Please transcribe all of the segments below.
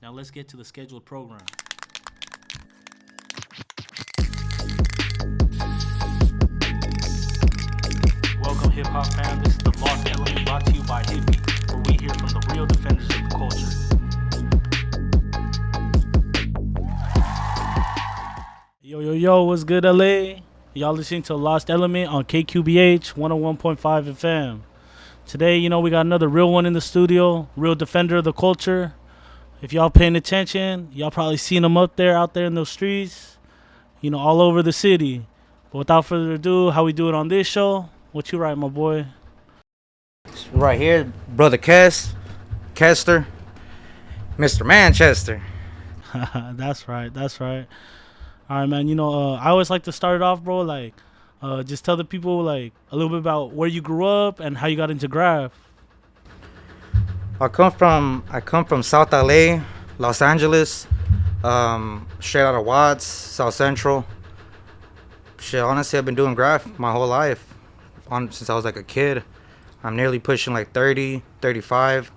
Now let's get to the scheduled program. Welcome, hip hop fam. This is the Lost Element brought to you by Hippie, where we hear from the real defenders of the culture. Yo, what's good, LA? Y'all listening to Lost Element on KQBH 101.5 FM. Today, we got another real one in the studio, real defender of the culture. If y'all paying attention, y'all probably seen him out there in those streets, all over the city. But without further ado, how we do it on this show? What you write, my boy? Right here, brother Kester, Mr. Manchester. That's right. All right, man. I always like to start it off, bro. Just tell the people a little bit about where you grew up and how you got into graff. I come from South LA, Los Angeles, straight out of Watts, South Central. Shit, honestly, I've been doing graff my whole life, since I was like a kid. I'm nearly pushing like 30, 35.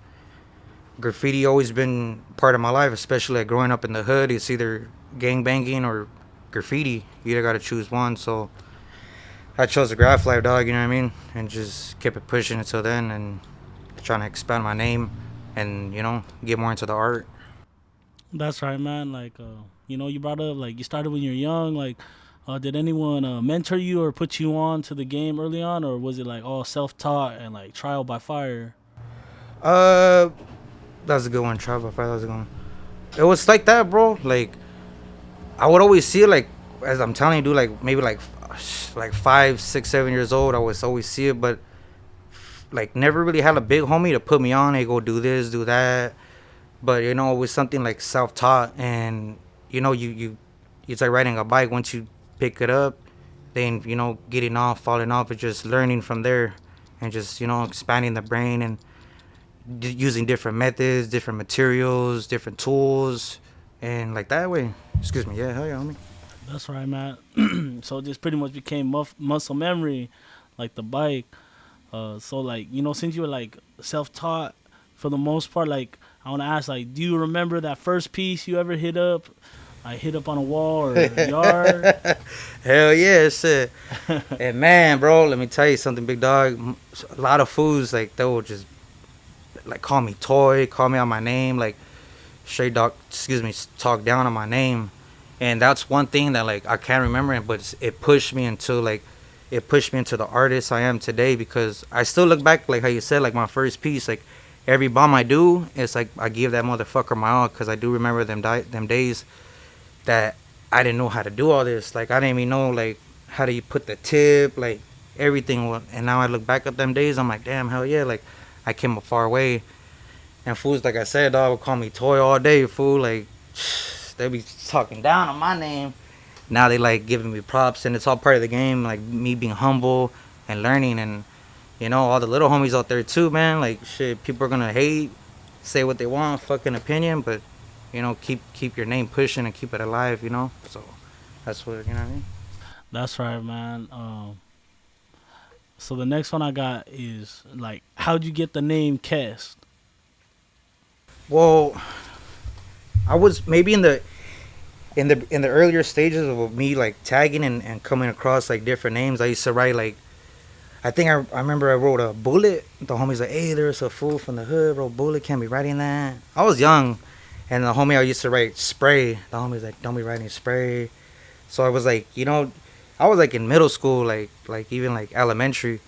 Graffiti always been part of my life, especially like growing up in the hood. It's either gang banging or graffiti. You either got to choose one. So I chose the graff life, dog, you know what I mean? And just kept it pushing until then and trying to expand my name and, get more into the art. That's right, man. You brought up, you started when you were young. Did anyone mentor you or put you on to the game early on? Or was it all self-taught and trial by fire? That's a good one. Trial by fire, that was a good one. It was like that, bro. I would always see it, as I'm telling you, dude, maybe 5, 6, 7 years old. I would always see it, but never really had a big homie to put me on. Hey, go do this, do that. But it was something self-taught, and you it's like riding a bike. Once you pick it up, then getting off, falling off, it's just learning from there, and just expanding the brain and using different methods, different materials, different tools, and that way. Excuse me. Yeah, hell yeah, homie. That's right, man. So it just pretty much became muscle memory, like the bike. Since you were self-taught for the most part, I want to ask, do you remember that first piece you ever hit up? I hit up on a wall or a yard? Hell yeah, shit. And man, bro, let me tell you something, big dog. A lot of fools, they will just call me toy, call me on my name, straight dog, talk down on my name. And that's one thing that I can't remember, but it pushed me into the artist I am today, because I still look back, how you said, my first piece, every bomb I do, it's I give that motherfucker my all, because I do remember them days that I didn't know how to do all this. I didn't even know how do you put the tip, everything. And now I look back at them days, I'm like, damn, hell yeah, I came a far way. And fools, like I said, dog, would call me toy all day, fool. They be talking down on my name. Now they giving me props, and it's all part of the game, me being humble and learning. And all the little homies out there too, man, shit, people are gonna hate, say what they want, fucking opinion, but keep your name pushing and keep it alive, so that's what, you know what I mean. That's right, man. So the next one I got is how'd you get the name Kest? Well, I was maybe in the earlier stages of me tagging and coming across different names. I used to write I think I remember I wrote a Bullet. The homie's hey, there's a fool from the hood, bro. Bullet, can't be writing that. I was young, and the homie I used to write Spray. The homie's don't be writing Spray. So I was I was in middle school, even elementary,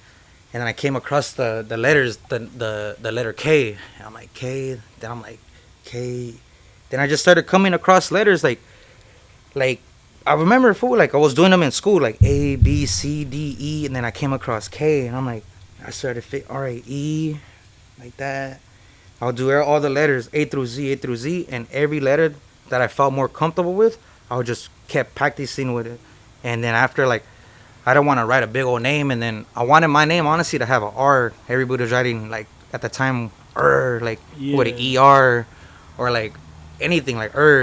and then I came across the letters, the letter K. And I'm K. Then I'm K. Then I just started coming across letters I remember, fool, I was doing them in school, A, B, C, D, E, and then I came across K, and I'm I started to fit R-A-E, like that. I'll do all the letters, A through Z, and every letter that I felt more comfortable with, I would just kept practicing with it. And then after, I don't want to write a big old name, and then I wanted my name, honestly, to have a R. Everybody was writing, at the time, Yeah. With an E-R, or, anything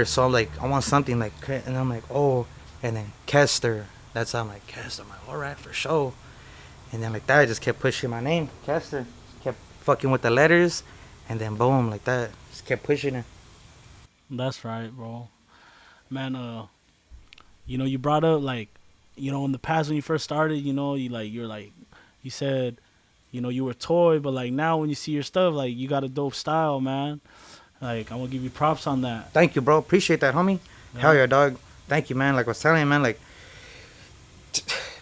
so I'm I want something and I'm oh, and then Kester, that's how I'm Kester. I'm all right, for sure. And then that I just kept pushing my name, Kester, kept fucking with the letters, and then boom, that, just kept pushing it. That's right, bro. Man, you brought up like, in the past when you first started, you're like, you said, you were toy, but like now when you see your stuff, like you got a dope style, man. Like I'm gonna give you props on that. Thank you, bro. Appreciate that, homie. Hell Yeah, yeah, dog. Thank you, man. Like I was telling you, man, like,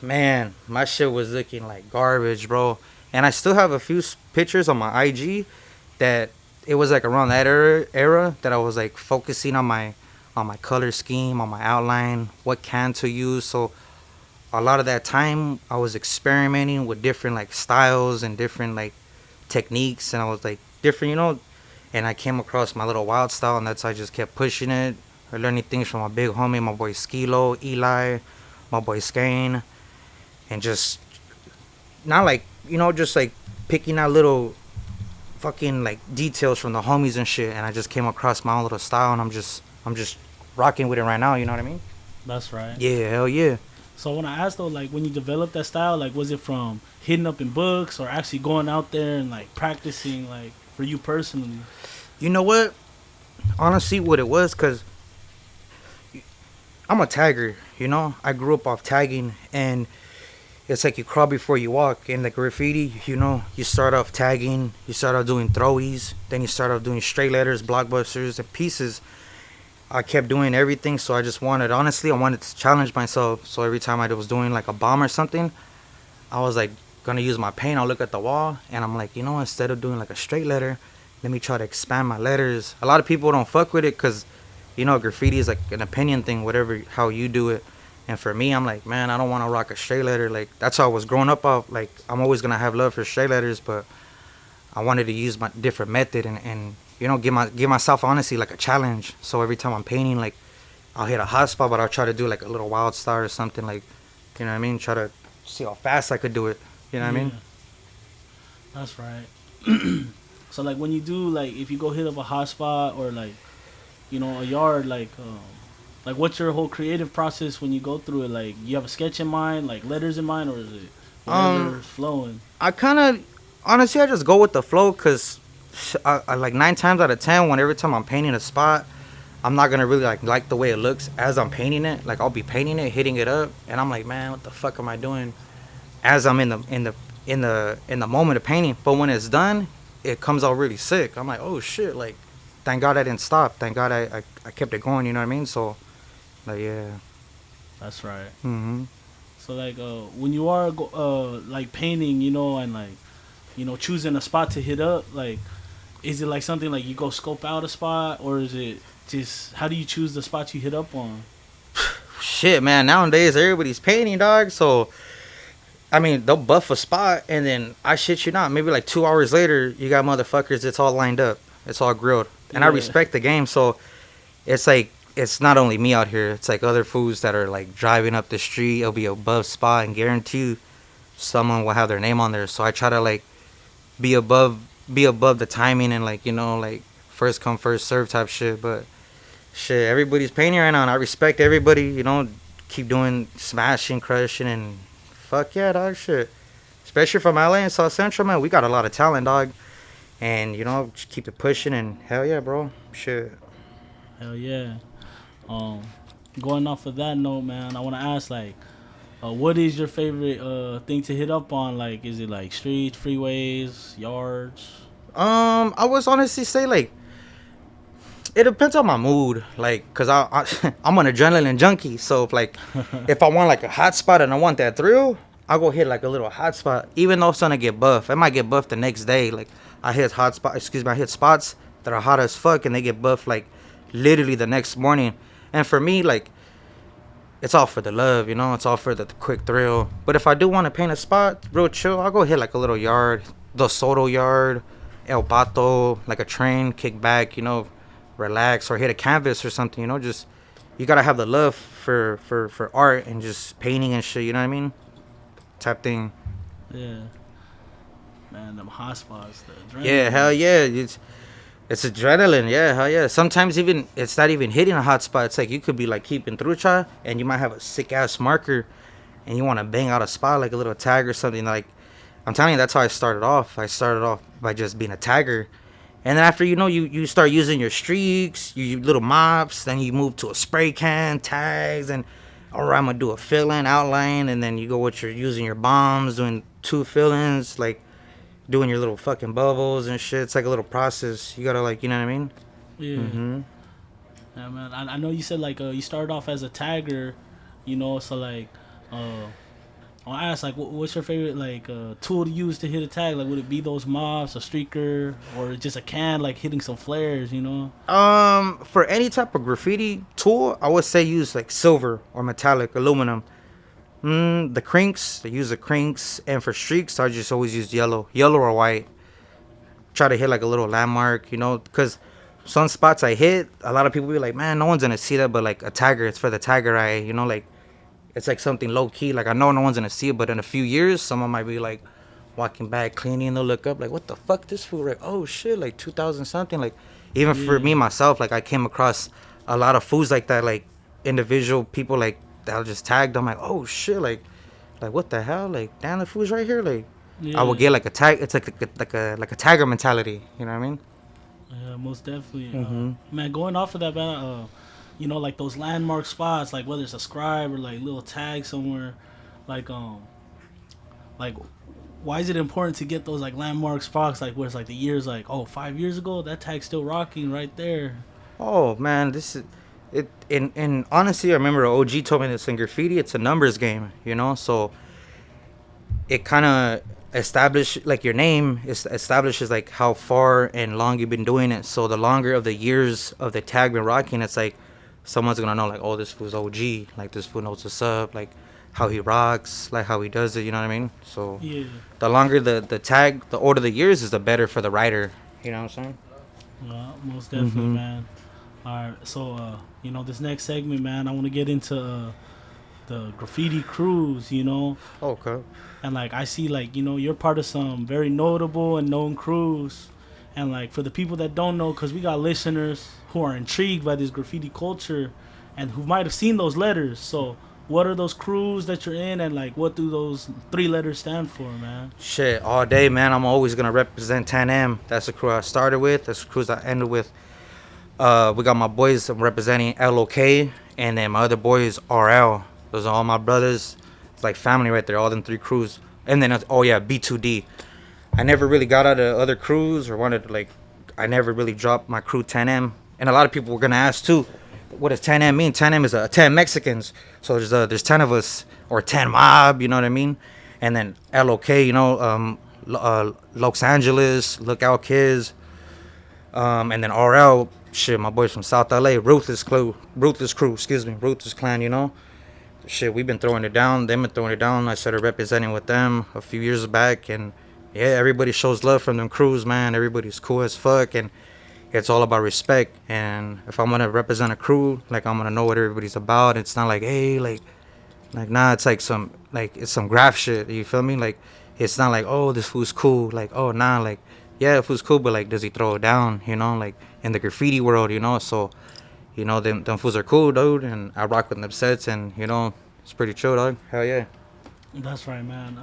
man, my shit was looking like garbage, bro. And I still have a few pictures on my IG that it was like around that era that I was like focusing on my color scheme, on my outline, what can to use. So a lot of that time I was experimenting with different like styles and different like techniques, and I was like different, and I came across my little wild style, and that's how I just kept pushing it. I learning things from my big homie, my boy Skilo, Eli, my boy Skane, and just not like just like picking out little fucking like details from the homies and shit, and I just came across my own little style, and I'm just rocking with it right now. You know what I mean? that's right. Yeah, hell yeah. So when I asked though, like when you developed that style, like was it from hitting up in books or actually going out there and like practicing, like for you personally? You know what? Honestly, what it was, cause I'm a tagger. I grew up off tagging, and it's like you crawl before you walk. In the graffiti, you start off tagging, you start off doing throwies, then you start off doing straight letters, blockbusters, and pieces. I kept doing everything, so I wanted to challenge myself. So every time I was doing like a bomb or something, I was like gonna use my paint. I'll look at the wall, and I'm like, instead of doing like a straight letter, let me try to expand my letters. A lot of people don't fuck with it because, graffiti is like an opinion thing, whatever how you do it. And for me, I'm like, man, I don't want to rock a straight letter. Like that's how I was growing up. Like I'm always gonna have love for straight letters, but I wanted to use my different method and give myself honestly like a challenge. So every time I'm painting, like I'll hit a hot spot, but I'll try to do like a little wild star or something, like, you know what I mean? Try to see how fast I could do it. You know what I Yeah, mean? that's right. So like when you do like if you go hit up a hot spot or like a yard, like what's your whole creative process when you go through it? Like you have a sketch in mind, like letters in mind, or is it Um, whatever's flowing? I kind of honestly I just go with the flow because I like 9 times out of 10 when every time I'm painting a spot, I'm not gonna really like the way it looks as I'm painting it. Like I'll be painting it, hitting it up, and I'm like, man, what the fuck am I doing? As I'm in the moment of painting, but when it's done, it comes out really sick. I'm like, oh shit, like, thank God I didn't stop. Thank God I kept it going. You know what I mean? So, like, yeah. That's right. Mhm. So like when you are like painting, and like choosing a spot to hit up, like is it like something like you go scope out a spot, or is it just how do you choose the spots you hit up on? Shit, man. Nowadays everybody's painting, dog. So I mean, they'll buff a spot, and then I shit you not, maybe like 2 hours later, you got motherfuckers. It's all lined up. It's all grilled, and I Yeah, respect the game. So it's like it's not only me out here. It's like other fools that are like driving up the street. It'll be a buff spot, and guarantee you, someone will have their name on there. So I try to like be above be above the timing and like like first come first serve type shit. But shit, everybody's painting right now, and I respect everybody. Keep doing smashing, crushing, and fuck yeah, dog. Shit, especially from LA and South Central, man. We got a lot of talent, dog. And just keep it pushing, and hell yeah, bro. Shit. hell yeah. Um, Going off of that note, man, I want to ask like, what is your favorite thing to hit up on? Like, is it like streets, freeways, yards? I was honestly say like it depends on my mood, like, cause I'm an adrenaline junkie. So if I want like a hot spot and I want that thrill, I'll go hit like a little hot spot. Even though it's gonna get buff, it might get buff the next day. Like I hit spots that are hot as fuck and they get buff like literally the next morning. And for me, like it's all for the love, It's all for the quick thrill. But if I do want to paint a spot, real chill, I'll go hit like a little yard, the Soto yard, El Pato, like a train, kick back, relax, or hit a canvas or something, Just you gotta have the love for art and just painting and shit. You know what I mean? Type thing. Yeah, man, them hot spots, the Yeah, hell adrenaline. yeah. It's adrenaline, yeah, hell yeah. Sometimes even it's not even hitting a hot spot. It's like you could be like keeping trucha and you might have a sick ass marker and you want to bang out a spot like a little tag or something. Like I'm telling you, that's how I started off. I started off by just being a tagger, And then after you start using your streaks, you little mops, then you move to a spray can, tags, and all right, I'm gonna do a fill-in outline, and then you go with your using your bombs, doing two fill-ins, like doing your little fucking bubbles and shit. It's like a little process. You gotta like, you know what I mean? Yeah. Mm-hmm. Yeah, man. I know you said like you started off as a tagger, so like uh I asked like what's your favorite like tool to use to hit a tag? Like would it be those mobs, a streaker, or just a can like hitting some flares? For any type of graffiti tool, I would say use like silver or metallic, aluminum. The crinks, they use the crinks, and for streaks, I just always use yellow or white. Try to hit like a little landmark, because some spots I hit, a lot of people be like, man, no one's gonna see that, but like a tagger, it's for the tagger eye, like it's like something low key. Like I know no one's gonna see it, but in a few years, someone might be like walking back, cleaning, and they'll look up like, what the fuck, this fool? Like, oh shit, like 2000 something. Like even for Yeah. me myself, like I came across a lot of foods like that, like individual people like that I just tagged. I'm like, oh shit, like what the hell? Like damn, the food's right here. Like I would Yeah. get like a tag. It's like a tagger mentality. You know what I mean? Yeah, most definitely. Mm-hmm. Man, going off of that, man, like those landmark spots, like whether it's a scribe or like little tag somewhere, like like why is it important to get those like landmark spots, like where it's like the years, like 5 years ago that tag's still rocking right there. Oh man, this is it. In honestly, I remember OG told me this in graffiti. It's a numbers game, So it kind of like your name establishes like how far and long you've been doing it. So the longer of the years of the tag been rocking, it's like someone's gonna know like, oh, this fool's OG. Like this fool knows what's up. Like how he rocks, like how he does it. You know what I mean? So Yeah. the longer the tag, the older the years is, the better for the writer. You know what I'm saying? Most definitely, Mm-hmm. man. All right, so this next segment, man, I want to get into the graffiti crews. Okay. And like I see, like you're part of some very notable and known crews, and like for the people that don't know, because we got listeners who are intrigued by this graffiti culture, and who might have seen those letters. So, what are those crews that you're in, and like what do those three letters stand for, man? Shit, all day, man. I'm always gonna represent 10M. That's the crew I started with. That's the crews I ended with. We got my boys I'm representing LOK, and then my other boys RL. Those are all my brothers. It's like family right there. All them three crews, and then B2D. I never really got out of other crews or wanted to like. I never really dropped my crew 10M, and a lot of people were gonna ask too. What does 10M mean? 10M is 10 Mexicans. So there's 10 of us, or 10 mob. You know what I mean? And then LOK, Los Angeles, Lookout Kids. And then RL, shit, my boys from South LA, Ruthless Crew, Ruthless Clan. Shit, we've been throwing it down. They've been throwing it down. I started representing with them a few years back, and yeah, everybody shows love from them crews, man. Everybody's cool as fuck, and it's all about respect. And if I'm gonna represent a crew, like I'm gonna know what everybody's about. It's not like, hey, like nah, it's like it's some graff shit. You feel me? Like it's not like, oh, this fool's cool. Like, oh nah, like yeah, the fool's cool, but like does he throw it down? Like in the graffiti world, So them fools are cool, dude, and I rock with them sets, and it's pretty chill, dog. Hell yeah. That's right, man.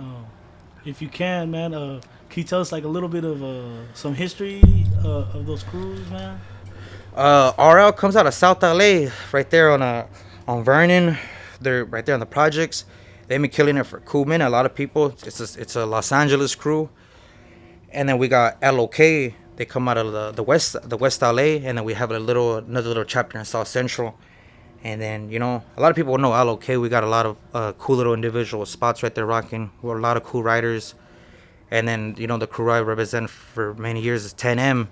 If you can, man, can you tell us like a little bit of some history of those crews, man? RL comes out of South LA, right there on Vernon. They're right there on the projects. They've been killing it for a cool minute. A lot of people. It's a Los Angeles crew, and then we got LOK. They come out of the West LA, and then we have another little chapter in South Central. And then a lot of people know LOK. We got a lot of cool little individual spots right there rocking. We're a lot of cool riders. And then the crew I represent for many years is 10M,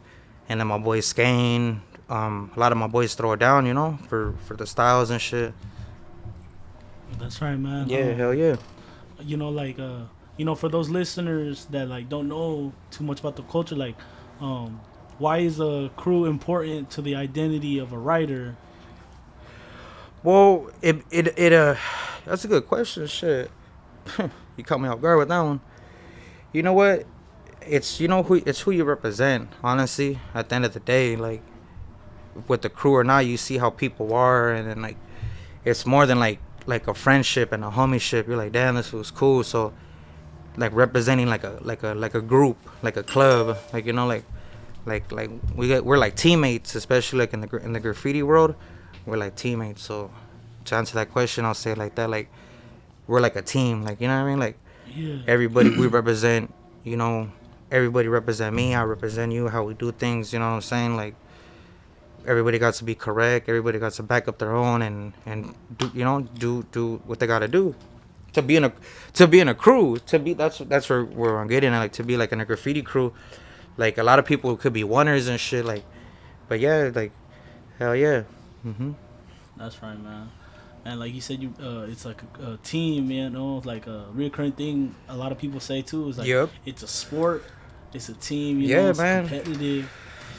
and then my boy Skane. A lot of my boys throw it down, for the styles and shit. That's right, man. Yeah, hell yeah. Like for those listeners that like don't know too much about the culture, like why is a crew important to the identity of a writer? Well, that's a good question. Shit, you caught me off guard with that one. You know what? It's who you represent. Honestly, at the end of the day, like with the crew or not, you see how people are, and then like it's more than like a friendship and a homieship. You're like, damn, this was cool. So like representing like a group, like a club, like like we're like teammates, especially like in the graffiti world. We're like teammates. So to answer that question, I'll say it like that. Like we're like a team. Like you know what I mean? Like Yeah. everybody we represent. You know, everybody represent me. I represent you. How we do things. You know what I'm saying? Like everybody got to be correct. Everybody got to back up their own and do do what they gotta do to be in a crew. To be that's where I'm getting at. Like to be like in a graffiti crew. Like a lot of people could be oneers and shit. Like, but yeah, like hell yeah. That's right, man. And like you said, it's like a team, you know, like a reoccurring thing. A lot of people say too is like Yep. it's a sport, it's a team, you know, Yeah, it's man. competitive.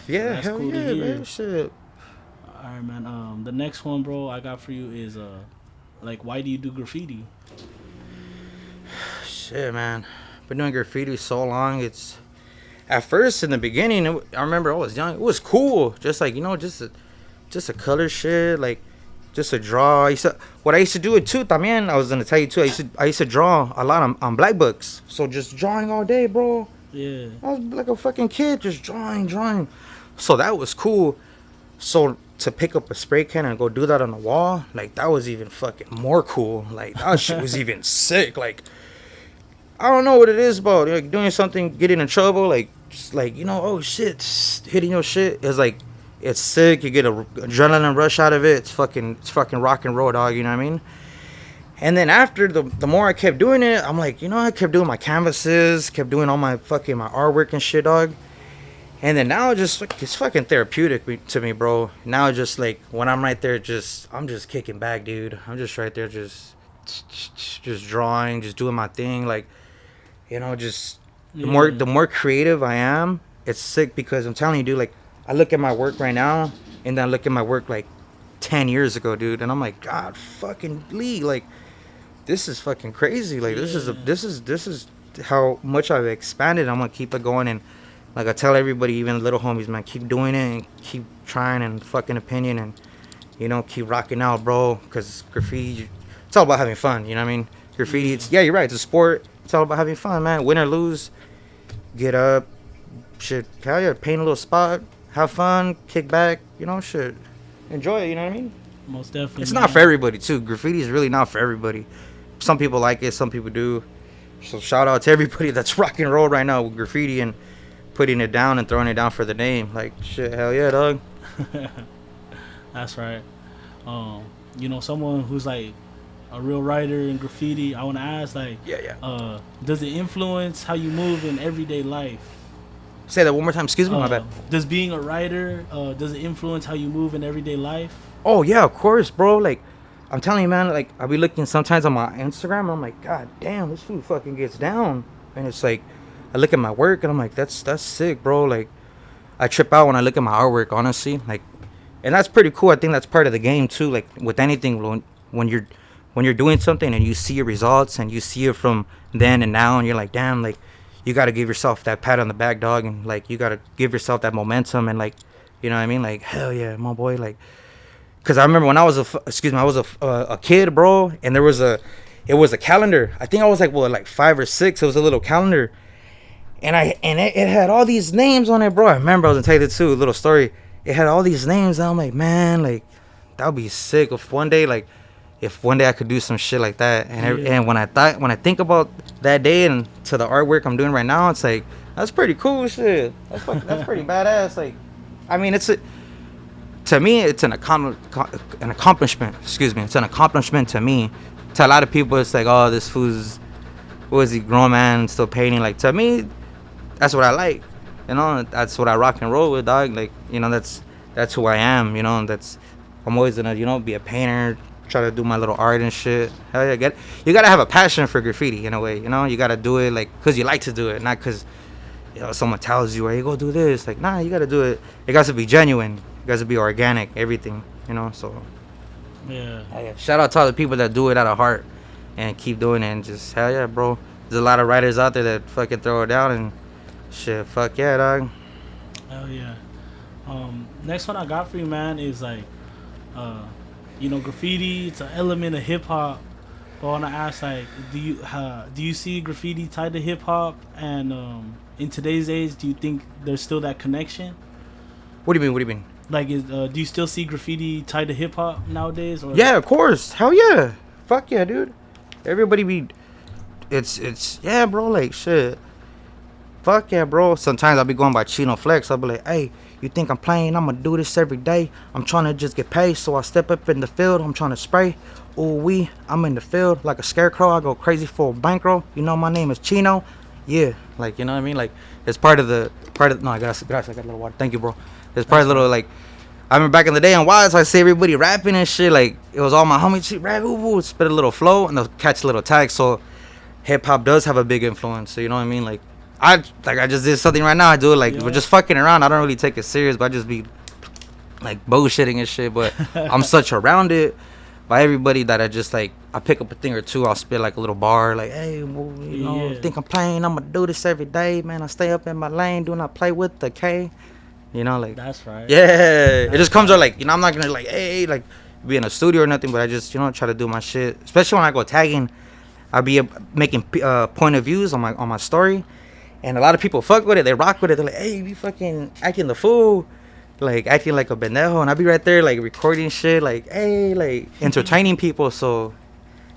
So Yeah, that's hell cool to yeah, hear. man. Shit. All right, man. The next one, bro, I got for you is like why do you do graffiti? Shit, man. Been doing graffiti so long. It's at first in the beginning. I remember I was young. It was cool. Just like just a color shit. Like just a draw. What I used to do it too. También I was gonna tell you too. I used to draw a lot on black books. So just drawing all day, bro. Yeah, I was like a fucking kid, just drawing. So that was cool. So to pick up a spray can and go do that on the wall, like that was even fucking more cool. Like that shit was even sick. Like I don't know what it is about like doing something, getting in trouble, like just like oh shit, hitting your shit is like it's sick. You get a adrenaline rush out of it. It's fucking rock and roll, dog. You know what I mean? And then after the more I kept doing it, I'm like, I kept doing my canvases, kept doing all my artwork and shit, dog. And then now it's fucking therapeutic to me, bro. Now just like when I'm right there, I'm just kicking back, dude. I'm just right there, just drawing, just doing my thing, like just yeah, the more creative I am, it's sick because I'm telling you, dude. Like I look at my work right now, and then I look at my work like 10 years ago, dude, and I'm like, God, fucking Lee, like this is fucking crazy. Like yeah, this is how much I've expanded. I'm gonna keep it going and. Like I tell everybody, even little homies, man, keep doing it and keep trying and fucking opinion and, keep rocking out, bro. Because graffiti, it's all about having fun, you know what I mean? Graffiti, yeah. you're right, it's a sport. It's all about having fun, man. Win or lose, get up, shit, hell yeah, paint a little spot, have fun, kick back, shit. Enjoy it, you know what I mean? Most definitely, It's not for man. everybody, too. Graffiti is really not for everybody. Some people like it, some people do. So shout out to everybody that's rock and roll right now with graffiti and putting it down and throwing it down for the name. Like shit, hell yeah, dog. That's right. Someone who's like a real writer in graffiti. I want to ask, like, Yeah, yeah. does it influence how you move in everyday life? Say that one more time. Excuse me, my bad. Does being a writer, does it influence how you move in everyday life? Oh yeah, of course, bro. Like I'm telling you, man. Like I'll be looking sometimes on my Instagram, and I'm like, God damn, this food fucking gets down. And it's like, I look at my work, and I'm like, that's sick, bro. Like I trip out when I look at my artwork, honestly. Like, and that's pretty cool. I think that's part of the game too. Like with anything, when you're doing something and you see your results and you see it from then and now, and you're like, damn, like you got to give yourself that pat on the back, dog, and like you got to give yourself that momentum and like, you know what I mean? Like hell yeah, my boy. Like, cause I remember when I was a kid, bro, and it was a calendar. I think I was like 5 or 6. It was a little calendar. And it had all these names on it, bro. I remember I was gonna tell you this too, a little story. It had all these names, and I'm like, man, like that would be sick if one day I could do some shit like that. And when I think about that day and to the artwork I'm doing right now, it's like that's pretty cool shit. That's pretty badass. Like, I mean, to me, it's an accomplishment. Excuse me, it's an accomplishment to me. To a lot of people, it's like, oh, this fool's what is he, grown man still painting? Like to me, that's what I like. That's what I rock and roll with, dog. Like, that's who I am. I'm always gonna, be a painter, try to do my little art and shit. Hell yeah, you gotta have a passion for graffiti in a way. You gotta do it like cause you like to do it, not cause someone tells you, hey, go do this. Like, nah, you gotta do it. It got to be genuine. It got to be organic. Everything. So. Yeah. Hell yeah. Shout out to all the people that do it out of heart and keep doing it and just hell yeah, bro. There's a lot of writers out there that fucking throw it down and shit. Fuck yeah, dog. Hell yeah. Next one I got for you, man, is like, graffiti. It's an element of hip hop. But I want to ask, like, do you see graffiti tied to hip hop? And in today's age, do you think there's still that connection? What do you mean? What do you mean? Like, do you still see graffiti tied to hip hop nowadays? Or Yeah, of course. Hell yeah. Fuck yeah, dude. Everybody be. It's yeah, bro. Like shit. Fuck yeah, bro. Sometimes I'll be going by Chino Flex. I'll be like, hey, you think I'm playing? I'm gonna do this every day. I'm trying to just get paid. So I step up in the field. I'm trying to spray. Ooh, I'm in the field like a scarecrow. I go crazy for a bankroll. You know, my name is Chino. Yeah, like, you know what I mean? Like, it's part of the, no, I got a little water. Thank you, bro. It's part of the little, like, I remember back in the day on Wild, so I see everybody rapping and shit. Like, it was all my homies, shit, rap, ooh, spit a little flow, and they'll catch a little tag. So, hip hop does have a big influence. So, you know what I mean? Like, I just did something right now. I do it, like, we're just fucking around. I don't really take it serious, but I just be, like, bullshitting and shit. But I'm such around it by everybody that I just, like, I pick up a thing or two. I'll spit, like, a little bar. Like, hey, well, you know, think I'm playing. I'm going to do this every day, man. I stay up in my lane. Do not play with the K. You know, like, that's right. Yeah, it just comes out like, you know, I'm not gonna like, hey, like, be in a studio or nothing, but I just, you know, try to do my shit. Especially when I go tagging, I'll be making point of views on my story, and a lot of people fuck with it. They rock with it. They're like, hey, you be fucking acting the fool, like acting like a pendejo, and I'll be right there like recording shit, like, hey, like entertaining people. So,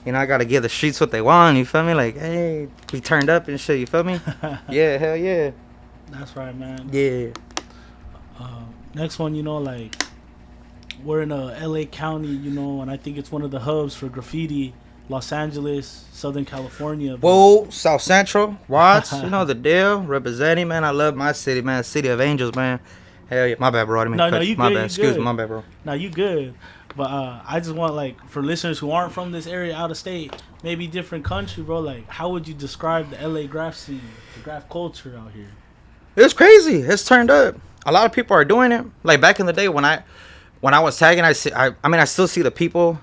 you know, I gotta give the streets what they want. You feel me? Like, hey, be turned up and shit. You feel me? Yeah, hell yeah. That's right, man. Yeah. Next one, you know, like, we're in LA County, you know, and I think it's one of the hubs for graffiti. Los Angeles, Southern California. Whoa, South Central, Watts, you know the deal. Representing, man. I love my city, man. City of Angels, man. Hell yeah. My bad, bro. I didn't mean No, you my good. bad. You Excuse good. me, my bad, bro. No, you good. But I just want, like, for listeners who aren't from this area, out of state, maybe different country, bro, like, how would you describe the LA graph scene, the graph culture out here? It's crazy. It's turned up. A lot of people are doing it. Like back in the day when I was tagging, I still see the people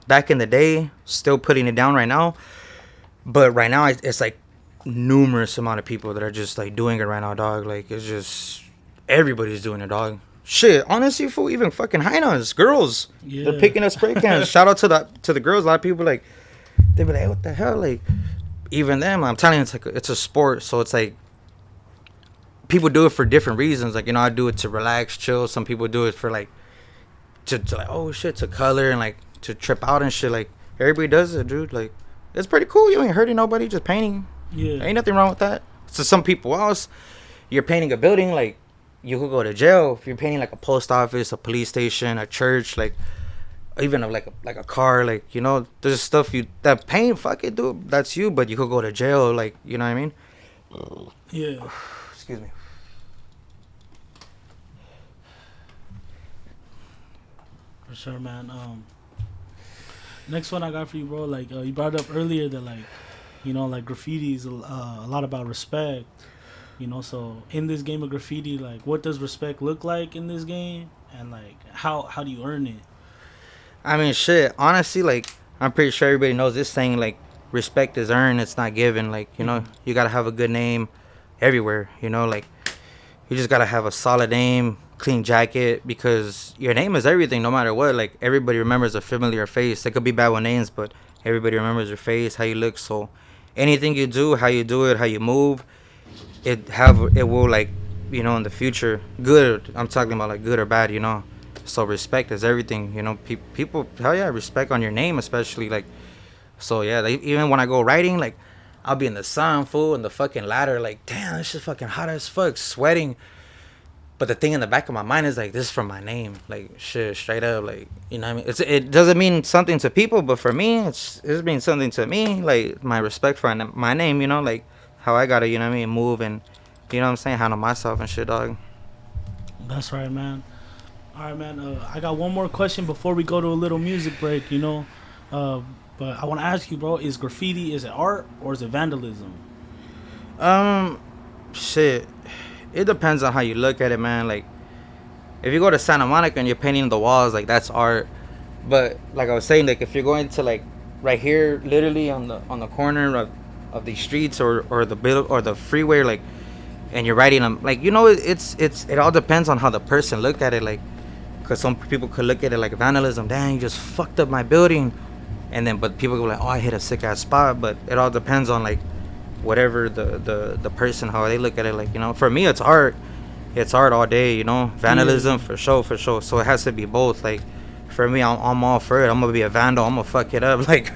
back in the day still putting it down right now. But right now it's like numerous amount of people that are just like doing it right now, dog. Like it's just everybody's doing it, dog. Shit, honestly, fool, even fucking hyenas, girls, they're picking up spray cans. Shout out to the girls. A lot of people like they be like, hey, what the hell? Like even them, I'm telling you, it's a sport, so it's like. People do it for different reasons. Like, you know, I do it to relax, chill. Some people do it for like to like, oh shit, to color and like to trip out and shit. Like everybody does it, dude. Like it's pretty cool. You ain't hurting nobody, just painting. Yeah, ain't nothing wrong with that. So some people else, you're painting a building, like you could go to jail if you're painting like a post office, a police station, a church, like even like a car. Like, you know, there's stuff that paint. Fuck it, dude. That's you, but you could go to jail. Like, you know what I mean? Yeah. Excuse me. For sure, man. Next one I got for you, bro. Like, you brought up earlier that, like, you know, like, graffiti is a lot about respect. You know, so in this game of graffiti, like, what does respect look like in this game? And, like, how do you earn it? I mean, shit. Honestly, like, I'm pretty sure everybody knows this saying, like, respect is earned, it's not given. Like, you know, you gotta have a good name everywhere. You know, like, you just gotta have a solid name, clean jacket, because your name is everything, no matter what. Like, everybody remembers a familiar face. They could be bad with names, but everybody remembers your face, how you look. So anything you do, how you do it, how you move, it will, like, you know, in the future, good. I'm talking about like good or bad, you know. So respect is everything, you know. People, hell yeah, respect on your name, especially, like. So yeah, like, even when I go riding, like, I'll be in the sun, fool, in the fucking ladder, like, damn, this shit's fucking hot as fuck, sweating. But the thing in the back of my mind is like, this is from my name, like, shit, straight up, like, you know what I mean? It doesn't mean something to people, but for me, it means something to me, like, my respect for my name, you know, like, how I gotta, you know what I mean, move and, you know what I'm saying, handle myself and shit, dog. That's right, man. All right, man. I got one more question before we go to a little music break, you know. But I want to ask you, bro, is graffiti, is it art or is it vandalism? Shit. It depends on how you look at it, man. Like, if you go to Santa Monica and you're painting the walls, like, that's art. But like I was saying, like, if you're going to, like, right here, literally on the corner of these streets or the freeway, like, and you're writing them, like, you know, it all depends on how the person look at it, like, because some people could look at it like vandalism. Dang, you just fucked up my building. And then, but people go like, oh, I hit a sick ass spot. But it all depends on like whatever the person, how they look at it. Like, you know, for me, it's art. It's art all day, you know. Vandalism, for sure, for sure. So it has to be both. Like, for me, I'm all for it. I'm gonna be a vandal. I'm gonna fuck it up. Like,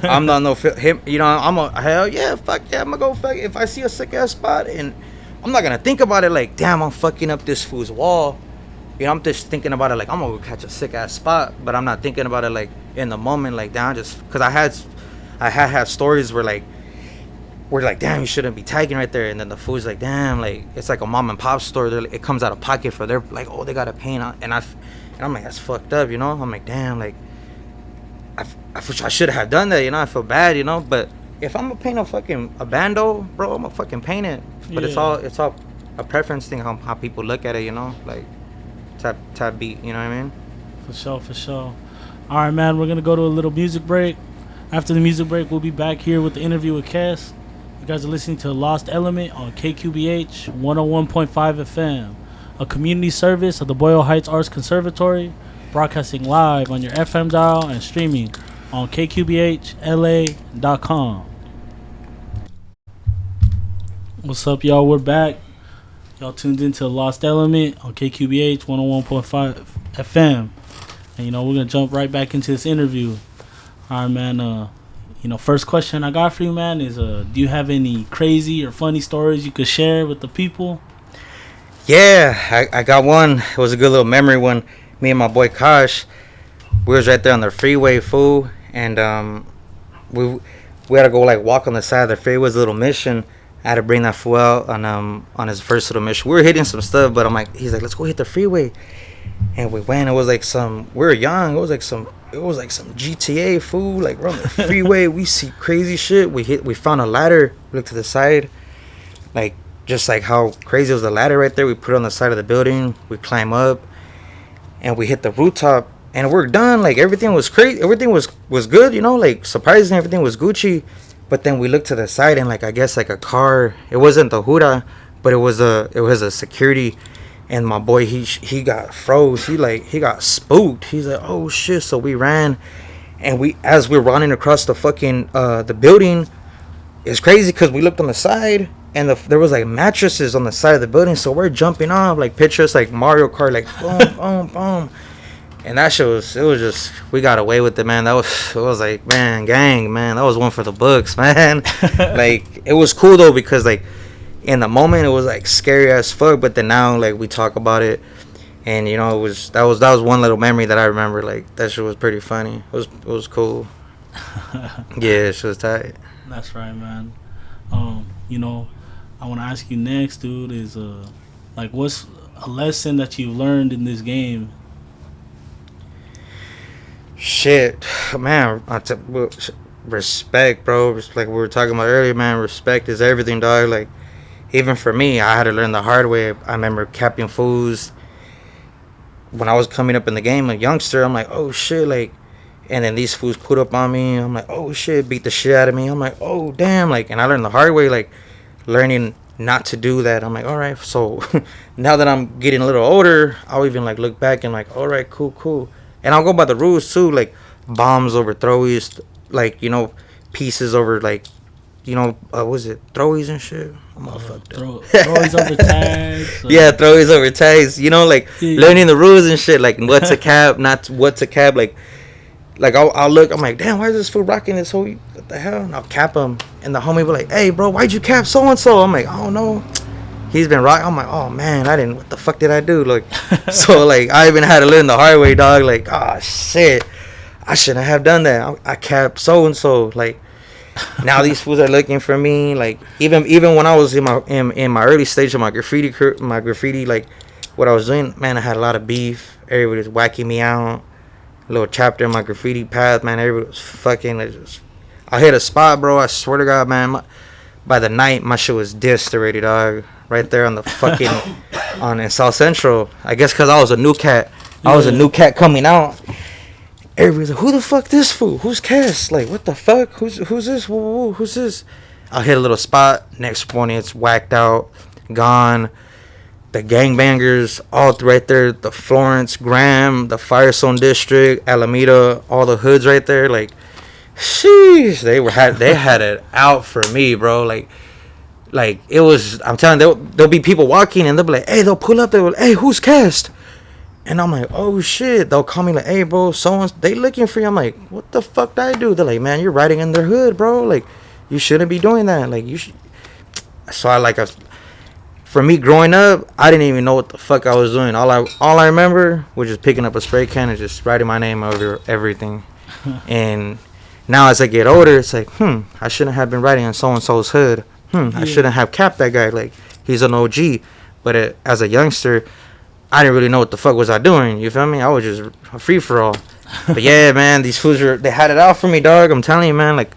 I'm not no him. You know, I'm a hell yeah, fuck yeah. I'm gonna go fuck it. If I see a sick ass spot, and I'm not gonna think about it like, damn, I'm fucking up this fool's wall. You know, I'm just thinking about it like, I'm gonna go catch a sick ass spot. But I'm not thinking about it like in the moment, like, damn, just because I had stories where like, we're like, damn, you shouldn't be tagging right there. And then the food's like, damn, like, it's like a mom and pop store. Like, it comes out of pocket for their, like, oh, they got to paint on. And I'm like, that's fucked up, you know? I'm like, damn, like, I should have done that, you know? I feel bad, you know? But if I'm going to paint a bando, bro, I'm going to fucking paint it. But it's all a preference thing, how people look at it, you know? Like, tap beat, you know what I mean? For sure, for sure. All right, man, we're going to go to a little music break. After the music break, we'll be back here with the interview with Kest. You guys are listening to Lost Element on KQBH 101.5 FM, a community service of the Boyle Heights Arts Conservatory, broadcasting live on your FM dial and streaming on KQBHLA.com. What's up, y'all? We're back. Y'all tuned into Lost Element on KQBH 101.5 FM. And, you know, we're going to jump right back into this interview. All right, man. You know, first question I got for you, man, is do you have any crazy or funny stories you could share with the people? Yeah, I got one. It was a good little memory one. Me and my boy Kosh, we was right there on the freeway, fool, and we had to go like walk on the side of the freeway. It was a little mission. I had to bring that fool out on his first little mission. We were hitting some stuff, but he's like, let's go hit the freeway, and we went. It was like we were young. It was like some GTA, fool. Like, we're on the freeway. We see crazy shit. We found a ladder. We looked to the side. Like, just like how crazy was the ladder right there. We put it on the side of the building. We climb up. And we hit the rooftop. And we're done. Like, everything was crazy. Everything was good, you know. Like, surprisingly, everything was Gucci. But then we looked to the side and, like, I guess, like, a car. It wasn't the Huda, but it was a security. And my boy, he got froze. He got spooked. He's like, oh shit. So we ran, and as we're running across the fucking the building, it's crazy because we looked on the side and there was like mattresses on the side of the building. So we're jumping off, like, pictures like Mario Kart, like boom, boom, boom. And that shit was just, we got away with it, man. It was like, man, gang, man. That was one for the books, man. Like, it was cool though because like, in the moment it was like scary as fuck, but then now like we talk about it, and you know, that was one little memory that I remember. Like, that shit was pretty funny. It was cool. Yeah, it was tight. That's right, man. You know, I want to ask you next, dude, is like, what's a lesson that you learned in this game? Shit, man. Respect, bro. Like we were talking about earlier, man. Respect is everything, dog. Like, even for me, I had to learn the hard way. I remember capping fools when I was coming up in the game, a youngster. I'm like, oh shit, like, and then these fools put up on me. I'm like, oh shit, beat the shit out of me. I'm like, oh damn, like, and I learned the hard way, like, learning not to do that. I'm like, all right, so now that I'm getting a little older, I'll even like look back and like, all right, cool, and I'll go by the rules too, like bombs over throwies, like, you know, pieces over, like, you know, what was it, throwies and shit? I'm all fucked up. Throwies over tags. Yeah, throwies over tags. You know, like, learning the rules and shit. Like, what's a cab, not what's a cab. Like I'll look. I'm like, damn, why is this fool rocking this whole? What the hell? And I'll cap him. And the homie be like, hey, bro, why'd you cap so and so? I'm like, I don't know. He's been rocking. I'm like, oh man, what the fuck did I do? Like, so like, I even had to learn the hard way, dog. Like, oh shit, I shouldn't have done that. I capped so and so. Like, now these fools are looking for me. Like, even when I was in my early stage of my graffiti, like, what I was doing, man, I had a lot of beef. Everybody was whacking me out. A little chapter in my graffiti path, man. Everybody was fucking. I hit a spot, bro. I swear to God, man. By the night, my shit was dissed already, dog. Right there on the fucking in South Central. I guess because I was a new cat. I was a new cat coming out. Everybody's like, who the fuck this fool? Who's Kest? Like, what the fuck? Who's this? Who's this? I'll hit a little spot. Next morning, it's whacked out, gone. The gangbangers all right there. The Florence, Graham, the Firestone District, Alameda, all the hoods right there. Like, sheesh, they had it out for me, bro. Like it was. I'm telling you, there'll be people walking and they'll be like, hey, they'll pull up. They'll be like, hey, who's Kest? And I'm like, oh shit. They'll call me like, hey, bro, someone's they looking for you. I'm like, what the fuck did I do? They're like, man, you're riding in their hood, bro. Like, you shouldn't be doing that. Like, you should. So for me growing up, I didn't even know what the fuck I was doing. All I remember was just picking up a spray can and just writing my name over everything. And now as I get older, it's like, I shouldn't have been writing on so and so's hood. I shouldn't have capped that guy. Like, he's an OG. But as a youngster, I didn't really know what the fuck was I doing. You feel me? I was just a free for all. But yeah, man, these fools they had it out for me, dog. I'm telling you, man. Like,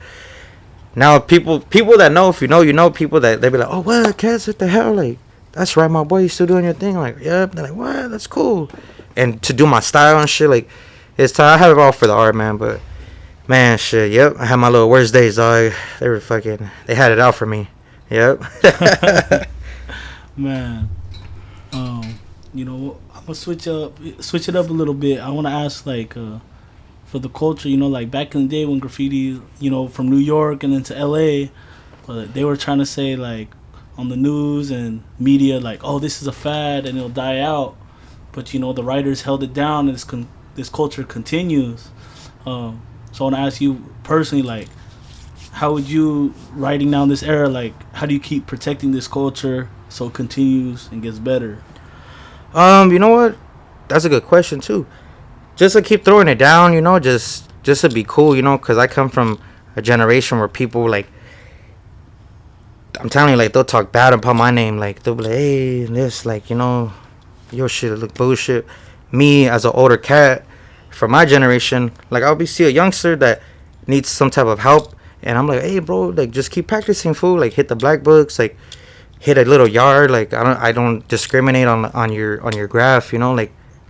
now people that know, if you know people that they be like, oh, what, Kez, what the hell? Like, that's right, my boy, you still doing your thing? Like, yep. They're like, what? That's cool. And to do my style and shit, like, it's time. I have it all for the art, man. But man, shit, yep. I had my little worst days, dog. They had it out for me. Yep. Man, I'm gonna switch it up a little bit. I want to ask, like, for the culture, like back in the day when graffiti, from New York and then to LA, they were trying to say, like, on the news and media, like, oh, this is a fad and it'll die out. But the writers held it down, and this culture continues. So I want to ask you personally, like, how would you, writing down this era, like, how do you keep protecting this culture so it continues and gets better? You know what? That's a good question too. Just to keep throwing it down, just to be cool, because I come from a generation where people, like, I'm telling you, like, they'll talk bad about my name, like, they'll be like, hey, this, like, your shit look bullshit. Me, as an older cat from my generation, like, see a youngster that needs some type of help, and I'm like, hey, bro, like, just keep practicing, fool. Like, hit the black books, like, hit a little yard. Like, I don't discriminate on your graph,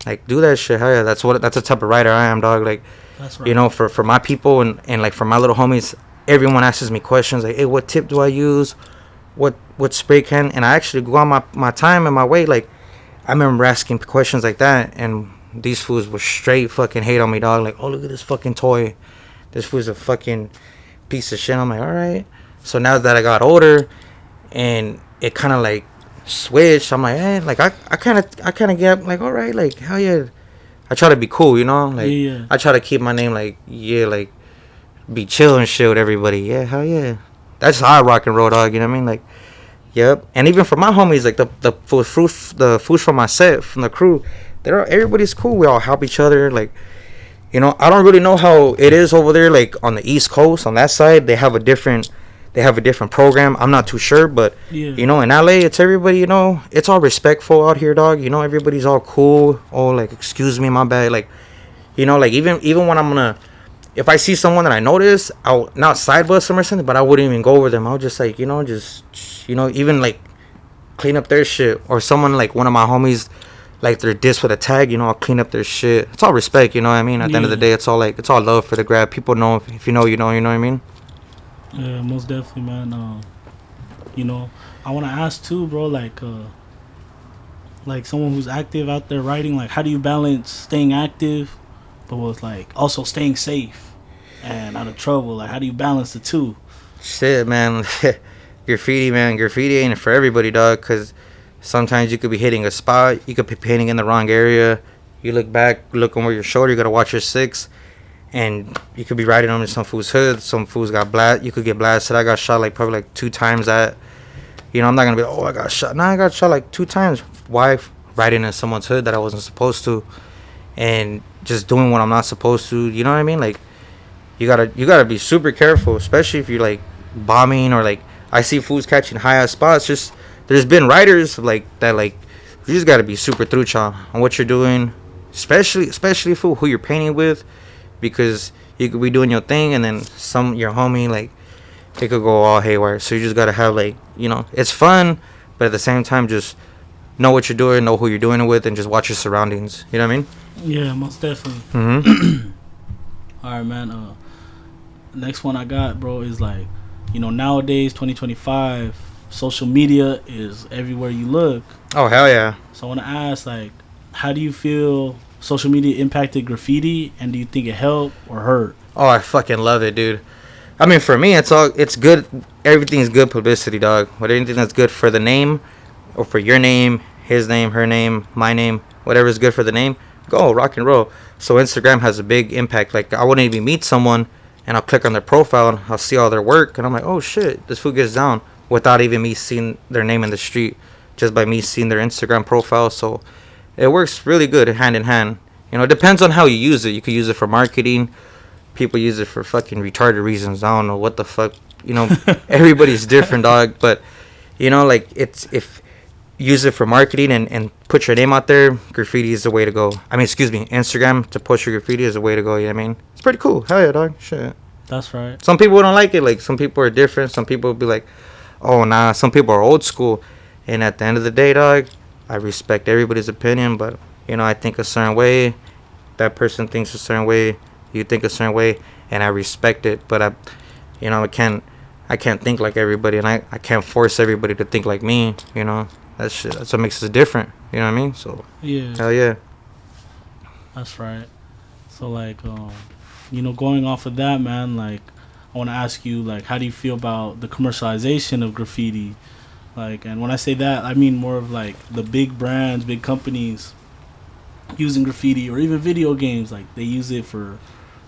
like, do that shit. Hell yeah, that's the type of writer I am, dog. Like, that's right. For my people and like for my little homies, everyone asks me questions like, hey, what tip do I use? What spray can? And I actually go on my time and my way. Like, I remember asking questions like that, and these fools were straight fucking hate on me, dog. Like, oh, look at this fucking toy. This fool's a fucking piece of shit. I'm like, all right. So now that I got older, and it kind of like switched, I'm like, hey, like, I kind of get like, all right, like, hell yeah. I try to be cool, like, Yeah. I try to keep my name, like, yeah, like, be chill and shit with everybody. Yeah, hell yeah. That's how I rock and roll, dog. You know what I mean? Like, yep. And even for my homies, like, the fools from my set, from the crew, everybody's cool. We all help each other. Like, I don't really know how it is over there, like, on the East Coast. On that side, they have a different program. I'm not too sure, but Yeah. in LA, it's everybody. It's all respectful out here, dog. Everybody's all cool. Oh, like, excuse me, my bad. Like, like, even when I'm gonna, if I see someone that I notice, I'll not side bust them or something, but I wouldn't even go over them. I'll just, like, even, like, clean up their shit. Or someone, like, one of my homies, like, they're diss with a tag, I'll clean up their shit. It's all respect, you know what I mean? At the end of the day, it's all love for the grab. People know, if you know, you know what I mean? Yeah, most definitely, man. I want to ask too, bro, like someone who's active out there writing, like, how do you balance staying active but with, like, also staying safe and out of trouble? Like, how do you balance the two? Shit, man. Graffiti, man. Graffiti ain't for everybody, dog, because sometimes you could be hitting a spot, you could be painting in the wrong area, you look back, looking where your shoulder, you gotta watch your six, and you could be riding on some fool's hood. Some fools got you could get blasted. I got shot, like, probably, like, 2 times that. I'm not gonna be like, oh, I got shot. Nah, I got shot, like, 2 times. Why? Riding in someone's hood that I wasn't supposed to, and just doing what I'm not supposed to. You know what I mean? Like, you gotta be super careful, especially if you're, like, bombing, or, like, I see fools catching high ass spots. Just, there's been writers like that, like, you just gotta be super trucha on what you're doing, especially for who you're painting with, because you could be doing your thing and then your homie, like, it could go all haywire. So you just gotta have, like, it's fun, but at the same time, just know what you're doing, know who you're doing it with, and just watch your surroundings. You know what I mean? Yeah, most definitely. Mm-hmm. All right, man. Next one I got, bro, is, like, nowadays, 2025, social media is everywhere you look. Oh, hell yeah. So I want to ask, like, how do you feel social media impacted graffiti, and do you think it helped or hurt? Oh, I fucking love it, dude. I mean, for me, it's good. Everything's good publicity, dog. But anything that's good for the name, or for your name, his name, her name, my name, whatever is good for the name, go rock and roll. So Instagram has a big impact. Like, I wouldn't even meet someone, and I'll click on their profile and I'll see all their work, and I'm like, oh shit, this fool gets down without even me seeing their name in the street, just by me seeing their Instagram profile. So it works really good hand in hand. You know, it depends on how you use it. You could use it for marketing. People use it for fucking retarded reasons. I don't know what the fuck. You know, everybody's different, dog. But you know, like, it's, if use it for marketing and put your name out there, graffiti is the way to go. I mean, excuse me, Instagram to push your graffiti is the way to go. You know what I mean? It's pretty cool. Hell yeah, dog. Shit. That's right. Some people don't like it. Like, some people are different. Some people will be like, oh nah. Some people are old school. And at the end of the day, dog, I respect everybody's opinion. But you know, I think a certain way. That person thinks a certain way. You think a certain way, and I respect it. But you know, I can't think like everybody, and I can't force everybody to think like me. You know, that's what makes us different. You know what I mean? So Yeah. hell yeah. That's right. So like, you know, going off of that, man, like, I want to ask you, like, how do you feel about the commercialization of graffiti? Like, and when I say that, I mean more of like the big brands, big companies using graffiti, or even video games, like they use it for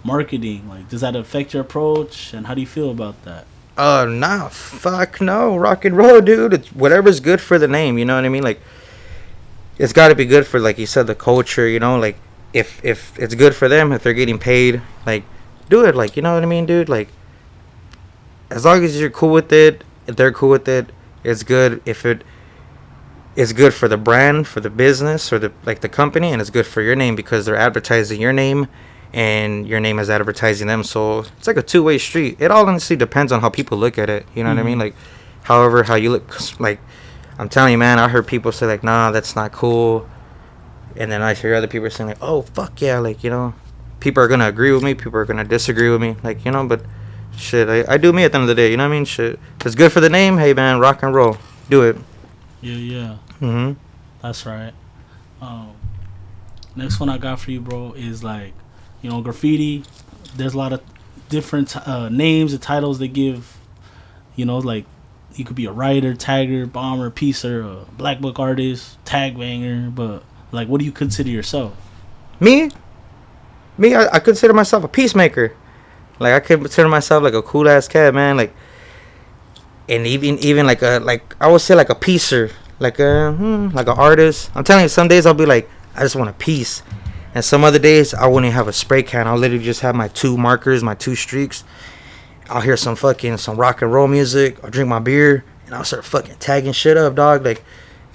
marketing. Like, does that affect your approach, and how do you feel about that? Nah, fuck no, rock and roll, dude. It's whatever's good for the name. You know what I mean? Like, it's got to be good for, like you said, the culture. You know, like, if it's good for them, if they're getting paid, like, do it. Like, you know what I mean, dude? Like, as long as you're cool with it, if they're cool with it, it's good. If it's good for the brand, for the business, or the company, and it's good for your name because they're advertising your name, and your name is advertising them. So it's like a two-way street. It all honestly depends on how people look at it. You know what I mean? Like, however, how you look. Like, I'm telling you, man, I heard people say, like, nah, that's not cool. And then I hear other people saying, like, oh, fuck yeah. Like, you know, people are going to agree with me. People are going to disagree with me. Like, you know, but shit, I do me at the end of the day. You know what I mean? Shit. If it's good for the name, hey, man, rock and roll. Do it. Yeah. Mm-hmm. That's right. Next one I got for you, bro, is like, you know, graffiti. There's a lot of different names and titles they give. You know, like, you could be a writer, tagger, bomber, piecer, a black book artist, tag banger. But like, what do you consider yourself? Me, I consider myself a peacemaker. Like, I consider myself like a cool ass cat, man. Like, and even like I would say like a piecer, like an artist. I'm telling you, some days I'll be like, I just want a piece, and some other days I wouldn't have a spray can. I'll literally just have my two markers, my two streaks. I'll hear some rock and roll music. I'll drink my beer, and I'll start fucking tagging shit up, dog. Like,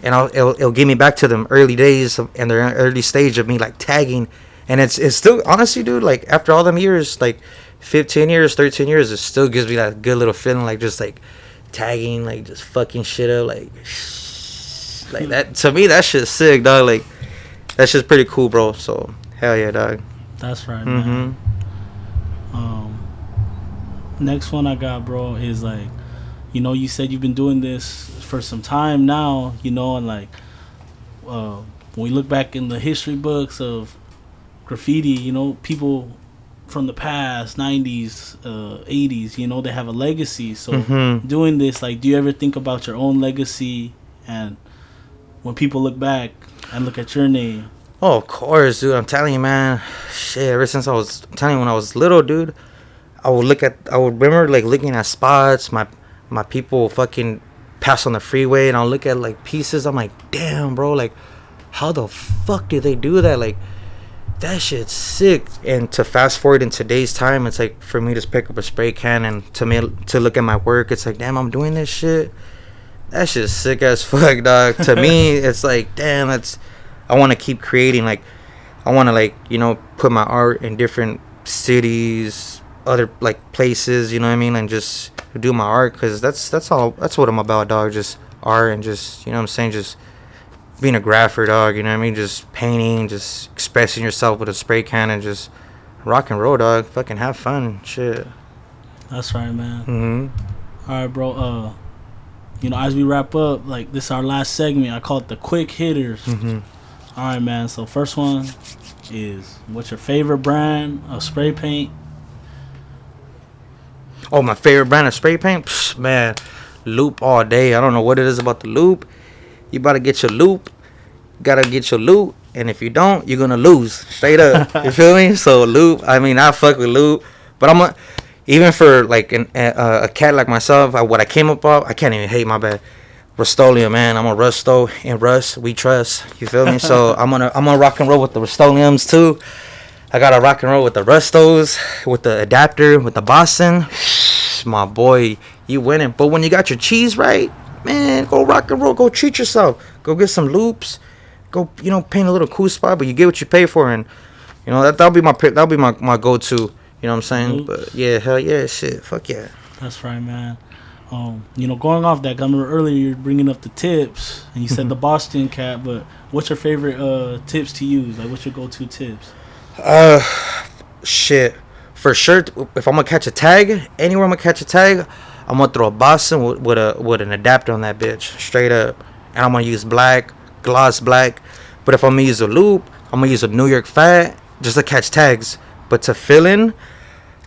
and it'll get me back to them early days and the early stage of me like tagging, and it's still, honestly, dude, like, after all them years, like 15 years, 13 years, it still gives me that good little feeling, like, just like tagging, like, just fucking shit up, like that. To me, that shit's sick, dog. Like, that shit's pretty cool, bro. So hell yeah, dog. That's right, man. Next one I got, bro, is like, you know, you said you've been doing this for some time now, you know, and like, when we look back in the history books of graffiti, you know, people from the past, 90s, 80s, you know, they have a legacy. So doing this, like, do you ever think about your own legacy, and when people look back and look at your name? Oh, of course, dude. I'm telling you, man. Shit, ever since I'm telling you, when I was little, dude, I would remember, like, looking at spots, my people fucking pass on the freeway, and I'll look at, like, pieces. I'm like, damn, bro, like, how the fuck did they do that? Like, that shit's sick. And to fast forward in today's time, it's like, for me to pick up a spray can and to look at my work, it's like, damn, I'm doing this shit. That shit's sick as fuck, dog. To me, it's like, damn, I want to keep creating. Like, I want to, like, you know, put my art in different cities, other, like, places, you know what I mean, and just do my art, because that's what I'm about, dog. Just art, and just, you know what I'm saying, just being a grapher, dog, you know what I mean, just painting, just expressing yourself with a spray can, and just rock and roll, dog. Fucking have fun, shit. That's right, man. All right, bro. You know, as we wrap up, like, this is our last segment. I call it the quick hitters. All right, man. So first one, is what's your favorite brand of spray paint? Oh, my favorite brand of spray paint? Psh, man, Loop all day. I don't know what it is about the Loop. You about to get your Loop. Gotta get your loot. And if you don't, you're gonna lose. Straight up. You feel me? So Loop, I mean, I fuck with Loop. But even for like a cat like myself, what I came up with, I can't even hate, my bad. Rust-Oleum, man. I'm a Rusto, and Rust, we trust. You feel me? So I'm gonna rock and roll with the Rust-Oleums too. I gotta rock and roll with the Rustos, with the adapter, with the Boston. My boy, you winning. But when you got your cheese right, man, go rock and roll. Go treat yourself. Go get some loops. Go, paint a little cool spot. But you get what you pay for, and that'll be my go-to. You know what I'm saying? Loops. But yeah, hell yeah, shit, fuck yeah. That's right, man. Going off that, I remember earlier you were bringing up the tips, and you said the Boston cat. But what's your favorite tips to use? Like, what's your go-to tips? Shit. For sure, if I'm gonna catch a tag, anywhere I'm gonna catch a tag, I'm gonna throw a Boston with an adapter on that bitch, straight up. And I'm gonna use black, gloss black. But if I'm gonna use a loop, I'm gonna use a New York Fat just to catch tags. But to fill in,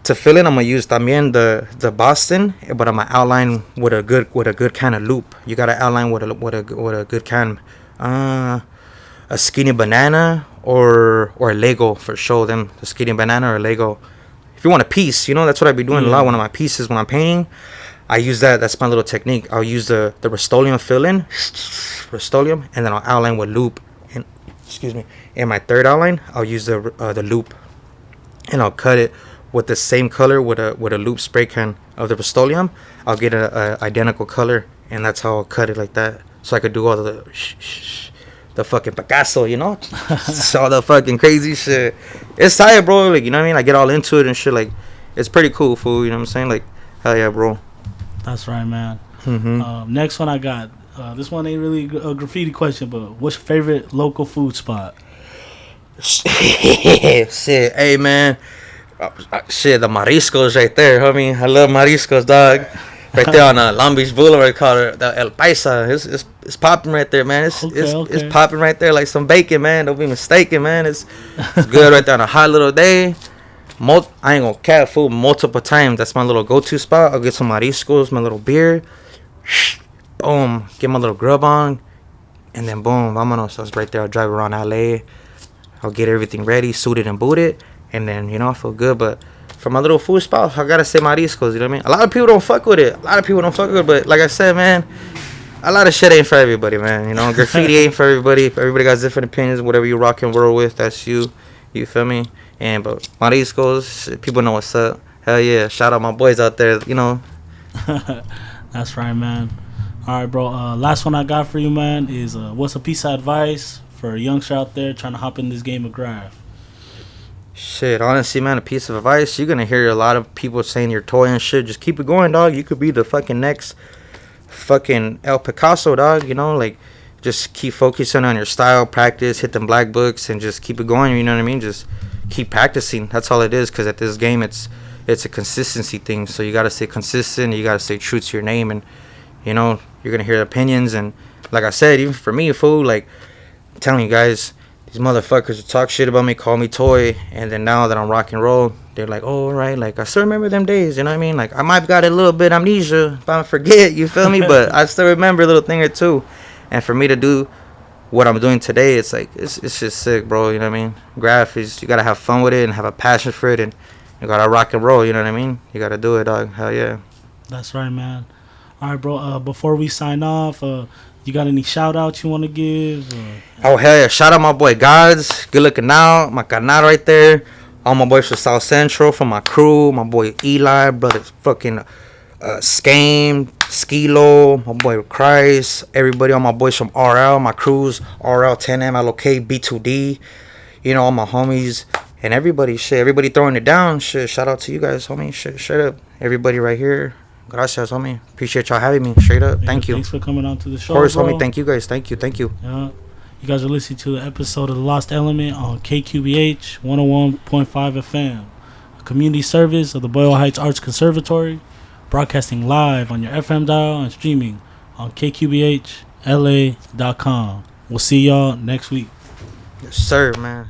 I'm gonna use también the Boston, but I'm gonna outline with a good kind of loop. You gotta outline with a good kind. A skinny banana or a Lego for sure. The skinny banana or a Lego. If you want a piece, that's what I be doing a lot. One of my pieces when I'm painting, I use that. That's my little technique. I'll use the Rust-Oleum fill-in, and then I'll outline with loop. And in my third outline, I'll use the loop, and I'll cut it with the same color with a loop spray can of the Rust-Oleum. I'll get a identical color, and that's how I'll cut it like that. So I could do all the fucking Picasso, it's all the fucking crazy shit. It's tight, bro. Like, you know what I mean? I get all into it and shit. Like, it's pretty cool, fool. You know what I'm saying? Like, hell yeah, bro. That's right, man. Mm-hmm. Next one I got. This one ain't really a graffiti question, but what's your favorite local food spot? Shit, hey, man. Shit, the Mariscos right there, homie. I love Mariscos, dog. Right there on Long Beach Boulevard, called the El Paisa. It's popping right there, man. It's popping right there like some bacon, man. Don't be mistaken, man. It's good right there on a hot little day. I ain't gonna cat food multiple times. That's my little go-to spot. I'll get some mariscos, my little beer. Boom, get my little grub on, and then boom, vámonos. I was right there. I'll drive around LA. I'll get everything ready, suited and booted, and then I feel good. But for my little food spot, I gotta say mariscos, you know what I mean? A lot of people don't fuck with it. But like I said, man, a lot of shit ain't for everybody, man. Graffiti ain't for everybody. Everybody got different opinions. Whatever you rock and roll with, that's you. You feel me? But mariscos, people know what's up. Hell yeah. Shout out my boys out there, That's right, man. All right, bro. Last one I got for you, man, is what's a piece of advice for a youngster out there trying to hop in this game of graff? Shit, honestly, man, a piece of advice. You're gonna hear a lot of people saying you're toy and shit. Just keep it going, dog. You could be the fucking next fucking El Picasso, dog. Like, just keep focusing on your style, practice, hit them black books, and just keep it going. You know what I mean? Just keep practicing. That's all it is. Because at this game, it's a consistency thing. So you gotta stay consistent. You gotta stay true to your name, and you're gonna hear opinions. And like I said, even for me, fool, like, I'm telling you guys, these motherfuckers who talk shit about me, call me toy, and then now that I'm rock and roll, they're like, oh, right, like, I still remember them days, you know what I mean? Like, I might have got a little bit amnesia, but I forget, you feel me? But I still remember a little thing or two. And for me to do what I'm doing today, it's like, it's just sick, bro, you know what I mean? Graff is, you gotta have fun with it and have a passion for it, and you gotta rock and roll, you know what I mean? You gotta do it, dog. Hell yeah. That's right, man. All right, bro, before we sign off, you got any shout outs you want to give? Oh, hell yeah. Shout out my boy Gods. Good looking out. My canal right there. All my boys from South Central, from my crew. My boy Eli, brother fucking Skame, Skilo, my boy Christ. Everybody, all my boys from RL, my crews, RL, 10M LOK, B2D. All my homies. And everybody, shit. Everybody throwing it down. Shit. Shout out to you guys, homie. Shit, straight up. Everybody right here. Gracias, homie. Appreciate y'all having me. Straight up. Thank you. Thanks for coming on to the show. Of course, bro. homie. Thank you, guys. Thank you. Yeah. You guys are listening to the episode of The Lost Element on KQBH 101.5 FM, a community service of the Boyle Heights Arts Conservatory, broadcasting live on your FM dial and streaming on KQBHLA.com. We'll see y'all next week. Yes, sir, man.